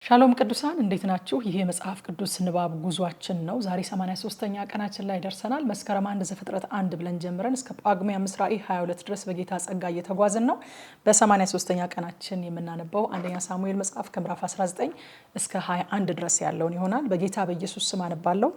ሻሎም ቅዱሳን እንዴት ናችሁ? ይሄ መጽሐፍ ቅዱስ ንባብ ጉዟችን ነው። ዛሬ 83ኛ ቀናችን ላይ ደርሰናል። መስከረም 1 ዘፍጥረት 1 ብለን ጀምረን እስከ ጳጉሜ 5 ራዕይ 22 ድረስ በጌታ ጸጋ እየተጓዝን ነው። በ83ኛ ቀናችን የምናነበው አንደኛ ሳሙኤል መጽሐፍ ከምዕራፍ 19 እስከ 21 ድረስ ያለውን ይሆናል። በጌታ በኢየሱስ ስም አነባለሁ።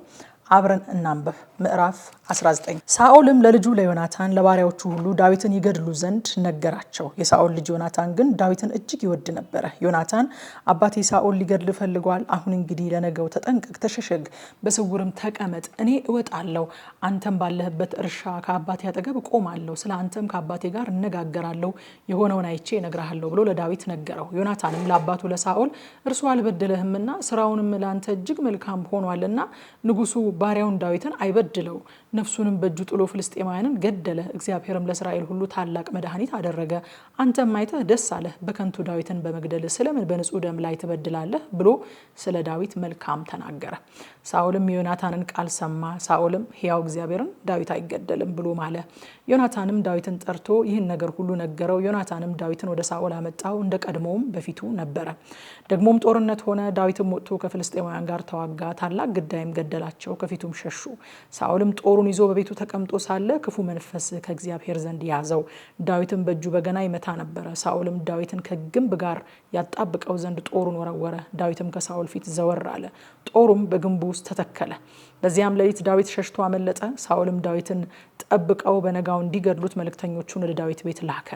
አብረን እናንብብ። ምዕራፍ 19 ሳኦልም ለልጁ ለዮናታን ለባሪያዎቹ ሁሉ ዳዊትን ይገድሉ ዘንድ ነገራቸው። የሳኦል ልጅ ዮናታን ግን ዳዊትን እጅግ ይወድ ነበረ። ዮናታን አባቴ ሳኦል ሊገድል ፈልጓል። አሁን እንግዲህ ለነገው ተጠንቀቅ፣ ተሸሸግ፣ በስውርም ተቀመጥ። እኔ እወጣለሁ፣ አንተም ባለህበት እርሻ ከአባቴ አጠገብ እቆማለሁ። ስለ አንተም ከአባቴ ጋር እነጋገራለሁ፣ የሆነውን አይቼ እነግርሃለሁ ብሎ ለዳዊት ነገረው። ዮናታንም ለአባቱ ለሳኦል እርሱ አልበደለህምና ስራውንም ለአንተ እጅግ መልካም ሆኗልና ንጉሱ ባሪያውን ዳዊትን አይበድለው፣ ነፍሱንም በእጁ ጥሎ ፍልስጤማውያንን ገደለ። እግዚአብሔርም ለእስራኤል ሁሉ ታላቅ መድኃኒት አደረገ። አንተም አይተህ ደስ አለህ። በከንቱ ዳዊትን በመግደል ስለምን በንጹህ ደም ላይ ትበድላለህ ብሎ ስለ ዳዊት መልካም ተናገረ። ሳኦልም የዮናታንን ቃል ሰማ። ሳኦልም ሕያው እግዚአብሔርን ዳዊት አይገደልም ብሎ ማለ። ዮናታንም ዳዊትን ጠርቶ ይህን ነገር ሁሉ ነገረው። ዮናታንም ዳዊትን ወደ ሳኦል አመጣው፣ እንደ ቀድሞውም በፊቱ ነበረ። ደግሞም ጦርነት ሆነ። ዳዊትም ወጥቶ ከፍልስጤማውያን ጋር ተዋጋ። ታላቅ ግዳይም ገደላቸው፣ ከፊቱም ሸሹ። ሳኦልም ጦሩን ይዞ በቤቱ ተቀምጦ ሳለ ክፉ መንፈስ ከእግዚአብሔር ዘንድ ያዘው። ዳዊትም በእጁ በገና ይመታ ነበረ። ሳኦልም ዳዊትን ከግንብ ጋር ያጣብቀው ዘንድ ጦሩን ወረወረ። ዳዊትም ከሳኦል ፊት ዘወር አለ፣ ጦሩም በግንቡ ውስጥ ተተከለ። በዚያም ሌሊት ዳዊት ሸሽቶ አመለጠ። ሳኦልም ዳዊትን ጠብቀው በነጋው እንዲገድሉት መልእክተኞቹን ወደ ዳዊት ቤት ላከ።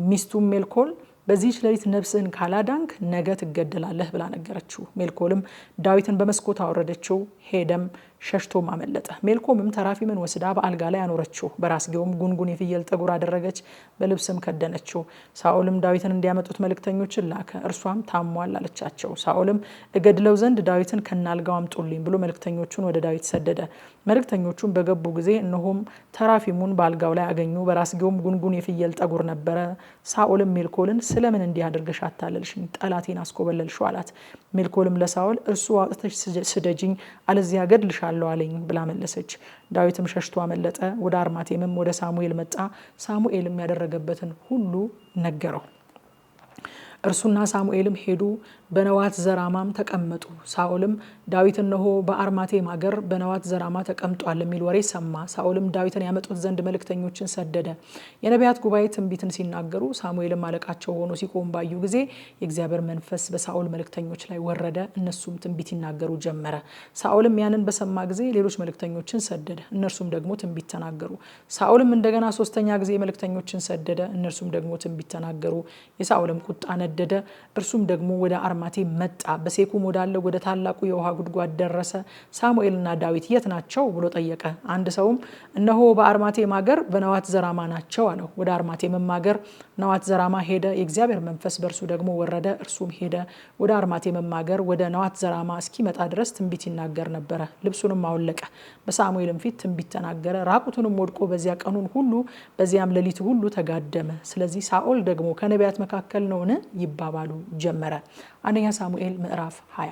ሚስቱም ሜልኮል በዚህች ሌሊት ነፍስህን ካላዳንክ ነገ ትገደላለህ ብላ ነገረችው። ሜልኮልም ዳዊትን በመስኮት አወረደችው፣ ሄደም ሸሽቶም አመለጠ። ሜልኮምም ተራፊምን ወስዳ በአልጋ ላይ አኖረችው፣ በራስጌውም ጉንጉን የፍየል ጠጉር አደረገች፣ በልብስም ከደነችው። ሳኦልም ዳዊትን እንዲያመጡት መልእክተኞችን ላከ። እርሷም ታሟል አለቻቸው። ሳኦልም እገድለው ዘንድ ዳዊትን ከናልጋው አምጡልኝ ብሎ መልእክተኞቹን ወደ ዳዊት ሰደደ። መልእክተኞቹም በገቡ ጊዜ እነሆም ተራፊሙን በአልጋው ላይ አገኙ፣ በራስጌውም ጉንጉን የፍየል ጠጉር ነበረ። ሳኦልም ሜልኮልን ስለምን እንዲህ አድርገሽ አታለልሽኝ? ጠላቴን አስኮበለልሽው አላት። ሜልኮልም ለሳኦል እርሱ አውጥተሽ ስደጅኝ፣ አለዚያ ገድልሻለሁ አለኝ ብላ መለሰች። ዳዊትም ሸሽቶ አመለጠ። ወደ አርማቴምም ወደ ሳሙኤል መጣ። ሳሙኤልም ያደረገበትን ሁሉ ነገረው። እርሱና ሳሙኤልም ሄዱ፣ በነዋት ዘራማም ተቀመጡ። ሳኦልም ዳዊት እነሆ በአርማቴም አገር በነዋት ዘራማ ተቀምጧል የሚል ወሬ ሰማ። ሳኦልም ዳዊትን ያመጡት ዘንድ መልእክተኞችን ሰደደ። የነቢያት ጉባኤ ትንቢትን ሲናገሩ ሳሙኤልም አለቃቸው ሆኖ ሲቆም ባዩ ጊዜ የእግዚአብሔር መንፈስ በሳኦል መልእክተኞች ላይ ወረደ፣ እነሱም ትንቢት ይናገሩ ጀመረ። ሳኦልም ያንን በሰማ ጊዜ ሌሎች መልእክተኞችን ሰደደ፣ እነርሱም ደግሞ ትንቢት ተናገሩ። ሳኦልም እንደገና 3ኛ ጊዜ መልእክተኞችን ሰደደ፣ እነርሱም ደግሞ ትንቢት ተናገሩ። የሳኦልም ቁጣ ነደደ። እርሱም ደግሞ ወደ አርማቴም መጣ። በሴኩም ወዳለው ወደ ታላቁ የውሃ ጉድጓድ ደረሰ። ሳሙኤልና ዳዊት የት ናቸው ብሎ ጠየቀ። አንድ ሰውም እነሆ በአርማቴም አገር በነዋት ዘራማ ናቸው አለው። ወደ አርማቴምም አገር ነዋት ዘራማ ሄደ። የእግዚአብሔር መንፈስ በእርሱ ደግሞ ወረደ። እርሱም ሄደ። ወደ አርማቴምም አገር ወደ ነዋት ዘራማ እስኪመጣ ድረስ ትንቢት ይናገር ነበረ። ልብሱንም አወለቀ፣ በሳሙኤልም ፊት ትንቢት ተናገረ። ራቁቱንም ወድቆ በዚያ ቀኑን ሁሉ በዚያም ሌሊት ሁሉ ተጋደመ። ስለዚህ ሳኦል ደግሞ ከነቢያት መካከል ነውን ይባባሉ ጀመረ። አንደኛ ሳሙኤል ምዕራፍ 20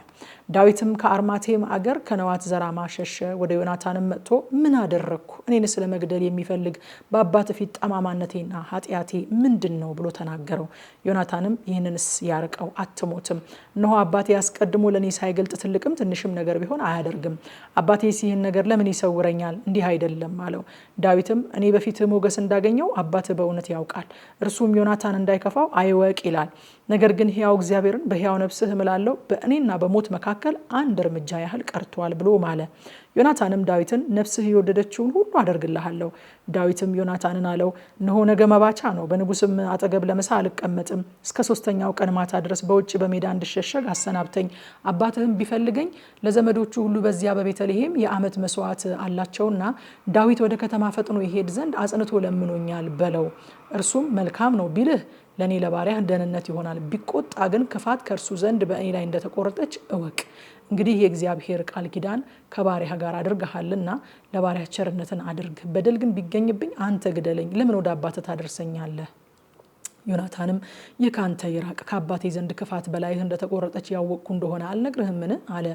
ዳዊትም ከአርማቴም አገር ከነዋት ዘራማ ሸሸ። ወደ ዮናታንም መጥቶ ምን አደረግኩ? እኔን ስለ መግደል የሚፈልግ በአባት ፊት ጠማማነቴና ኃጢአቴ ምንድን ነው ብሎ ተናገረው። ዮናታንም ይህንንስ ያርቀው፣ አትሞትም። እነሆ አባቴ አስቀድሞ ለእኔ ሳይገልጥ ትልቅም ትንሽም ነገር ቢሆን አያደርግም። አባቴስ ይህን ነገር ለምን ይሰውረኛል? እንዲህ አይደለም አለው። ዳዊትም እኔ በፊትህ ሞገስ እንዳገኘው አባትህ በእውነት ያውቃል፣ እርሱም ዮናታን እንዳይከፋው አይወቅ ይላል። ነገር ግን ሕያው እግዚአብሔርን በሕያው ነፍስህ እምላለሁ በእኔና በሞት መካከል አንድ እርምጃ ያህል ቀርቷል ብሎ ማለ። ዮናታንም ዳዊትን ነፍስህ የወደደችውን ሁሉ አደርግልሃለሁ። ዳዊትም ዮናታንን አለው እነሆ ነገ መባቻ ነው፣ በንጉስም አጠገብ ለምሳ አልቀመጥም። እስከ 3ኛው ቀን ማታ ድረስ በውጭ በሜዳ እንድሸሸግ አሰናብተኝ። አባትህም ቢፈልገኝ ለዘመዶቹ ሁሉ በዚያ በቤተልሔም የዓመት መስዋዕት አላቸውና ዳዊት ወደ ከተማ ፈጥኖ ይሄድ ዘንድ አጽንቶ ለምኖኛል በለው። እርሱም መልካም ነው ቢልህ ለእኔ ለባሪያህ ደህንነት ይሆናል፣ ቢቆጣ ግን ክፋት ከእርሱ ዘንድ በእኔ ላይ እንደተቆረጠች እወቅ። እንግዲህ የእግዚአብሔር ቃል ኪዳን ከባሪያህ ጋር አድርገሃልና ለባሪያህ ቸርነትን አድርግ። በደል ግን ቢገኝብኝ አንተ ግደለኝ፣ ለምን ወደ አባትህ ታደርሰኛለህ? ዮናታንም ይህ ካንተ ይራቅ፣ ከአባቴ ዘንድ ክፋት በላይህ እንደተቆረጠች ያወቅኩ እንደሆነ አልነግርህምን አለ።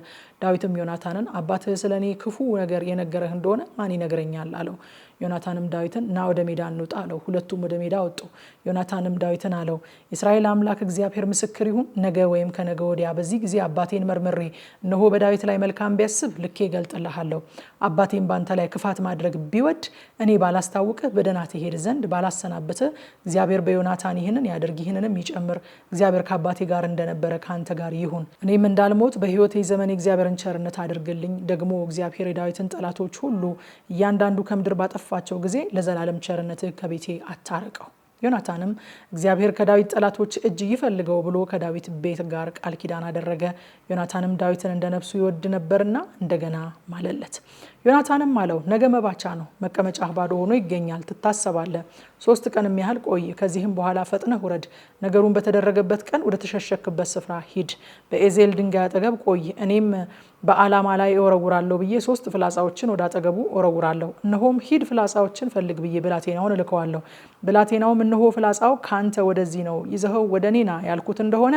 ዳዊትም ዮናታንን አባትህ ስለ እኔ ክፉ ነገር የነገረህ እንደሆነ ማን ይነግረኛል አለው። ዮናታንም ዳዊትን ና ወደ ሜዳ እንውጣ አለው። ሁለቱም ወደ ሜዳ ወጡ። ዮናታንም ዳዊትን አለው የእስራኤል አምላክ እግዚአብሔር ምስክር ይሁን፣ ነገ ወይም ከነገ ወዲያ በዚህ ጊዜ አባቴን መርምሬ እነሆ በዳዊት ላይ መልካም ቢያስብ ልኬ እገልጥልሃለሁ። አባቴን ባንተ ላይ ክፋት ማድረግ ቢወድ እኔ ባላስታውቅህ በደህና ትሄድ ዘንድ ባላሰናብትህ እግዚአብሔር በዮናታን ይህንን ያድርግ ይህንንም ይጨምር። እግዚአብሔር ከአባቴ ጋር እንደነበረ ከአንተ ጋር ይሁን። እኔም እንዳልሞት በሕይወቴ ዘመን የእግዚአብሔርን ቸርነት አድርግልኝ። ደግሞ እግዚአብሔር የዳዊትን ጠላቶች ሁሉ እያንዳንዱ ከምድር ባጠፋቸው ጊዜ ለዘላለም ቸርነትህ ከቤቴ አታርቀው። ዮናታንም እግዚአብሔር ከዳዊት ጠላቶች እጅ ይፈልገው ብሎ ከዳዊት ቤት ጋር ቃል ኪዳን አደረገ። ዮናታንም ዳዊትን እንደ ነፍሱ ይወድ ነበርና እንደገና ማለለት። ዮናታንም አለው ነገ መባቻ ነው፣ መቀመጫህ ባዶ ሆኖ ይገኛል፣ ትታሰባለህ። 3 ቀንም ያህል ቆይ፣ ከዚህም በኋላ ፈጥነህ ውረድ። ነገሩን በተደረገበት ቀን ወደ ተሸሸክበት ስፍራ ሂድ፣ በኤዜል ድንጋይ አጠገብ ቆይ። እኔም በዓላማ ላይ እወረውራለሁ ብዬ 3 ፍላጻዎችን ወደ አጠገቡ እወረውራለሁ። እነሆም ሂድ ፍላጻዎችን ፈልግ ብዬ ብላቴናውን እልከዋለሁ። ብላቴናውም እነሆ ፍላጻው ካንተ ወደዚህ ነው፣ ይዘኸው ወደ እኔ ና ያልኩት እንደሆነ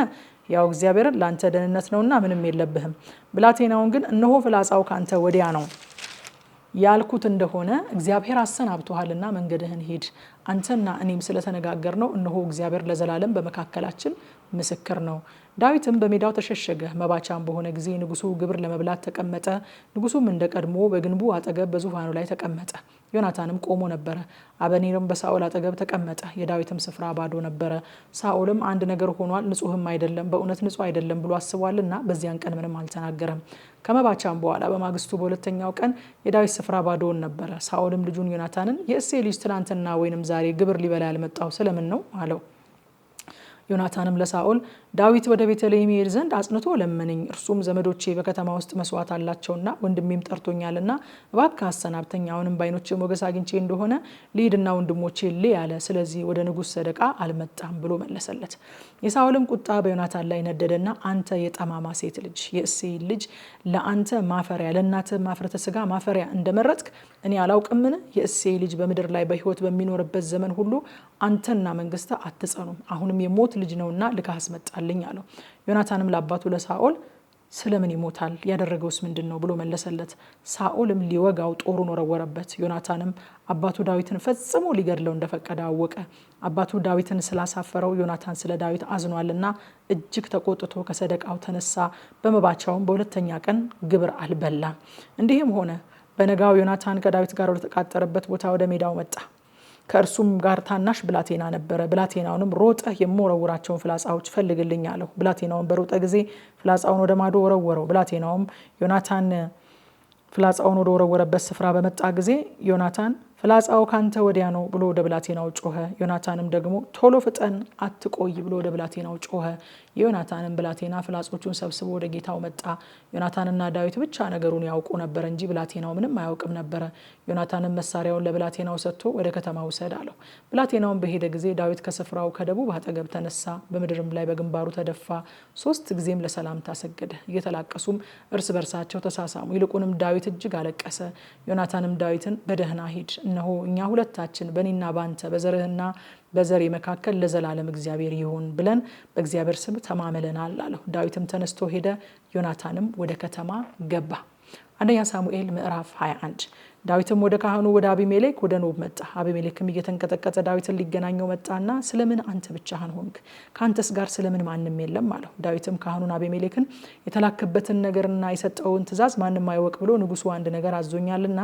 ያው እግዚአብሔርን ለአንተ ደህንነት ነውና ምንም የለብህም። ብላቴናውን ግን እነሆ ፍላጻው ካንተ ወዲያ ነው ያልኩት እንደሆነ እግዚአብሔር አሰናብቶሃልና መንገድህን ሂድ። አንተና እኔም ስለተነጋገር ነው እነሆ እግዚአብሔር ለዘላለም በመካከላችን ምስክር ነው። ዳዊትም በሜዳው ተሸሸገ። መባቻም በሆነ ጊዜ ንጉሱ ግብር ለመብላት ተቀመጠ። ንጉሱም እንደቀድሞ በግንቡ አጠገብ በዙፋኑ ላይ ተቀመጠ። ዮናታንም ቆሞ ነበረ። አበኔርም በሳኦል አጠገብ ተቀመጠ። የዳዊትም ስፍራ ባዶ ነበረ። ሳኦልም አንድ ነገር ሆኗል፣ ንጹህም አይደለም፣ በእውነት ንጹህ አይደለም ብሎ አስቧልና በዚያን ቀን ምንም አልተናገረም። ከመባቻም በኋላ በማግስቱ በሁለተኛው ቀን የዳዊት ስፍራ ባዶውን ነበረ። ሳኦልም ልጁን ዮናታንን የእሴይ ልጅ ትናንትና ወይንም ዛሬ ግብር ሊበላ ያልመጣው ስለምን ነው አለው። ዮናታንም ለሳኦል ዳዊት ወደ ቤተልሔም ይሄድ ዘንድ አጽንቶ ለመነኝ። እርሱም ዘመዶቼ በከተማ ውስጥ መስዋዕት አላቸውና ወንድሜም ጠርቶኛልና እባክህ አሰናብተኝ፣ አሁንም በዓይኖቼ ሞገስ አግኝቼ እንደሆነ ልሂድና ወንድሞቼ ልይ አለ። ስለዚህ ወደ ንጉሥ ሰደቃ አልመጣም ብሎ መለሰለት። የሳኦልም ቁጣ በዮናታን ላይ ነደደና አንተ የጠማማ ሴት ልጅ፣ የእሴይ ልጅ ለአንተ ማፈሪያ፣ ለእናትህ ማፍረተ ስጋ ማፈሪያ እንደመረጥክ እኔ አላውቅምን? የእሴይ ልጅ በምድር ላይ በሕይወት በሚኖርበት ዘመን ሁሉ አንተና መንግስት አትጸኑም። አሁንም የሞት ልጅ ነውና ልካ አስመጣልኝ አለው። ዮናታንም ለአባቱ ለሳኦል ስለምን ይሞታል? ያደረገውስ ምንድን ነው ብሎ መለሰለት። ሳኦልም ሊወጋው ጦሩን ወረወረበት። ዮናታንም አባቱ ዳዊትን ፈጽሞ ሊገድለው እንደፈቀደ አወቀ። አባቱ ዳዊትን ስላሳፈረው ዮናታን ስለ ዳዊት አዝኗልና እጅግ ተቆጥቶ ከሰደቃው ተነሳ። በመባቻውም በሁለተኛ ቀን ግብር አልበላም። እንዲህም ሆነ በነጋው ዮናታን ከዳዊት ጋር ወደ ተቃጠረበት ቦታ ወደ ሜዳው መጣ። ከእርሱም ጋር ታናሽ ብላቴና ነበረ። ብላቴናውንም ሮጠህ የምወረውራቸውን ፍላጻዎች ፈልግልኝ አለው። ብላቴናውን በሮጠ ጊዜ ፍላጻውን ወደ ማዶ ወረወረው። ብላቴናውም ዮናታን ፍላጻውን ወደ ወረወረበት ስፍራ በመጣ ጊዜ ዮናታን ፍላጻው ካንተ ወዲያ ነው ብሎ ወደ ብላቴናው ጮኸ። ዮናታንም ደግሞ ቶሎ ፍጠን አትቆይ ብሎ ወደ ብላቴናው ጮኸ። የዮናታንም ብላቴና ፍላጾቹን ሰብስቦ ወደ ጌታው መጣ። ዮናታንና ዳዊት ብቻ ነገሩን ያውቁ ነበር እንጂ ብላቴናው ምንም አያውቅም ነበረ። ዮናታንም መሳሪያውን ለብላቴናው ሰጥቶ ወደ ከተማ ውሰድ አለው። ብላቴናውን በሄደ ጊዜ ዳዊት ከስፍራው ከደቡብ አጠገብ ተነሳ፣ በምድርም ላይ በግንባሩ ተደፋ። 3 ጊዜም ለሰላምታ ሰገደ። እየተላቀሱም እርስ በርሳቸው ተሳሳሙ። ይልቁንም ዳዊት እጅግ አለቀሰ። ዮናታንም ዳዊትን በደህና ሂድ፣ እነሆ እኛ ሁለታችን በእኔና ባንተ በዘርህና በዘሬ መካከል ለዘላለም እግዚአብሔር ይሁን ብለን በእግዚአብሔር ስም ተማምለናል አለው። ዳዊትም ተነስቶ ሄደ። ዮናታንም ወደ ከተማ ገባ። አንደኛ ሳሙኤል ምዕራፍ 21። ዳዊትም ወደ ካህኑ ወደ አቢሜሌክ ወደ ኖብ መጣ። አቢሜሌክም እየተንቀጠቀጠ ዳዊትን ሊገናኘው መጣና ስለምን አንተ ብቻህን ሆንክ? ከአንተስ ጋር ስለምን ማንም የለም አለው። ዳዊትም ካህኑን አቢሜሌክን የተላከበትን ነገርና የሰጠውን ትእዛዝ ማንም አይወቅ ብሎ ንጉሱ አንድ ነገር አዞኛልና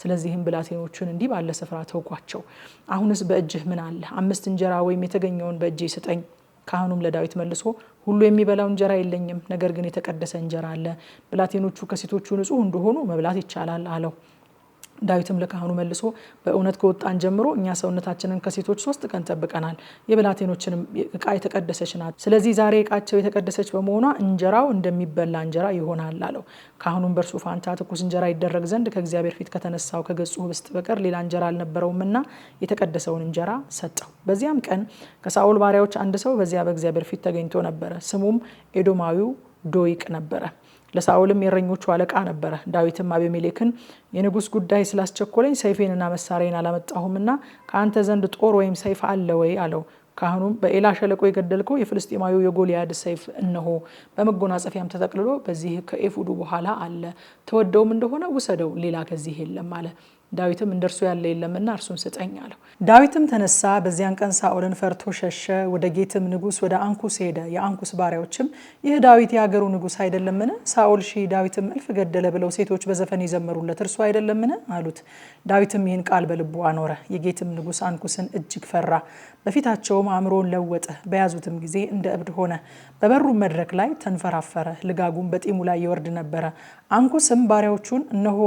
ስለዚህም ብላቴኖቹን እንዲህ ባለ ስፍራ ተውኳቸው። አሁንስ በእጅህ ምን አለ? 5 እንጀራ ወይም የተገኘውን በእጄ ስጠኝ። ካህኑም ለዳዊት መልሶ ሁሉ የሚበላው እንጀራ የለኝም፣ ነገር ግን የተቀደሰ እንጀራ አለ። ብላቴኖቹ ከሴቶቹ ንጹሕ እንደሆኑ መብላት ይቻላል አለው። ዳዊትም ለካህኑ መልሶ በእውነት ከወጣን ጀምሮ እኛ ሰውነታችንን ከሴቶች 3 ቀን ጠብቀናል፣ የብላቴኖችንም ዕቃ የተቀደሰች ናት። ስለዚህ ዛሬ ዕቃቸው የተቀደሰች በመሆኗ እንጀራው እንደሚበላ እንጀራ ይሆናል አለው። ካህኑም በእርሱ ፋንታ ትኩስ እንጀራ ይደረግ ዘንድ ከእግዚአብሔር ፊት ከተነሳው ከገጹ ህብስት በቀር ሌላ እንጀራ አልነበረውምና የተቀደሰውን እንጀራ ሰጠው። በዚያም ቀን ከሳኦል ባሪያዎች አንድ ሰው በዚያ በእግዚአብሔር ፊት ተገኝቶ ነበረ። ስሙም ኤዶማዊው ዶይቅ ነበረ። ለሳኦልም የእረኞቹ አለቃ ነበረ። ዳዊትም አቢሜሌክን የንጉስ ጉዳይ ስላስቸኮለኝ ሰይፌንና መሳሪያን አላመጣሁምና ከአንተ ዘንድ ጦር ወይም ሰይፍ አለ ወይ አለው። ካህኑም በኤላ ሸለቆ የገደልከው የፍልስጤማዊው የጎልያድ ሰይፍ እነሆ በመጎናጸፊያም ተጠቅልሎ በዚህ ከኤፉዱ በኋላ አለ፣ ተወደውም እንደሆነ ውሰደው፣ ሌላ ከዚህ የለም አለ። ዳዊትም እንደርሱ ያለ የለምና እርሱን ስጠኝ አለው። ዳዊትም ተነሳ፣ በዚያን ቀን ሳኦልን ፈርቶ ሸሸ። ወደ ጌትም ንጉስ ወደ አንኩስ ሄደ። የአንኩስ ባሪያዎችም ይህ ዳዊት የሀገሩ ንጉስ አይደለምን? ሳኦል ሺህ ዳዊትም እልፍ ገደለ ብለው ሴቶች በዘፈን የዘመሩለት እርሱ አይደለምን አሉት። ዳዊትም ይህን ቃል በልቡ አኖረ። የጌትም ንጉስ አንኩስን እጅግ ፈራ፣ በፊታቸውም አእምሮን ለወጠ። በያዙትም ጊዜ እንደ እብድ ሆነ፣ በበሩ መድረክ ላይ ተንፈራፈረ፣ ልጋጉም በጢሙ ላይ ይወርድ ነበረ። አንኩስም ባሪያዎቹን እነሆ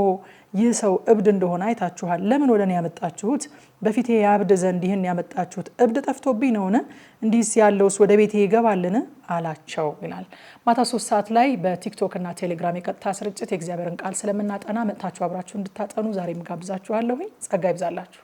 ይህ ሰው እብድ እንደሆነ አይታችኋል። ለምን ወደ እኔ ያመጣችሁት? በፊቴ ያብድ ዘንድ ይህን ያመጣችሁት እብድ ጠፍቶብኝ ነውን? እንዲህስ ያለውስ ወደ ቤቴ ይገባልን? አላቸው ይላል። ማታ 3 ሰዓት ላይ በቲክቶክ እና ቴሌግራም የቀጥታ ስርጭት የእግዚአብሔርን ቃል ስለምናጠና መጥታችሁ አብራችሁ እንድታጠኑ ዛሬም ጋብዛችኋለሁ። ጸጋ ይብዛላችሁ።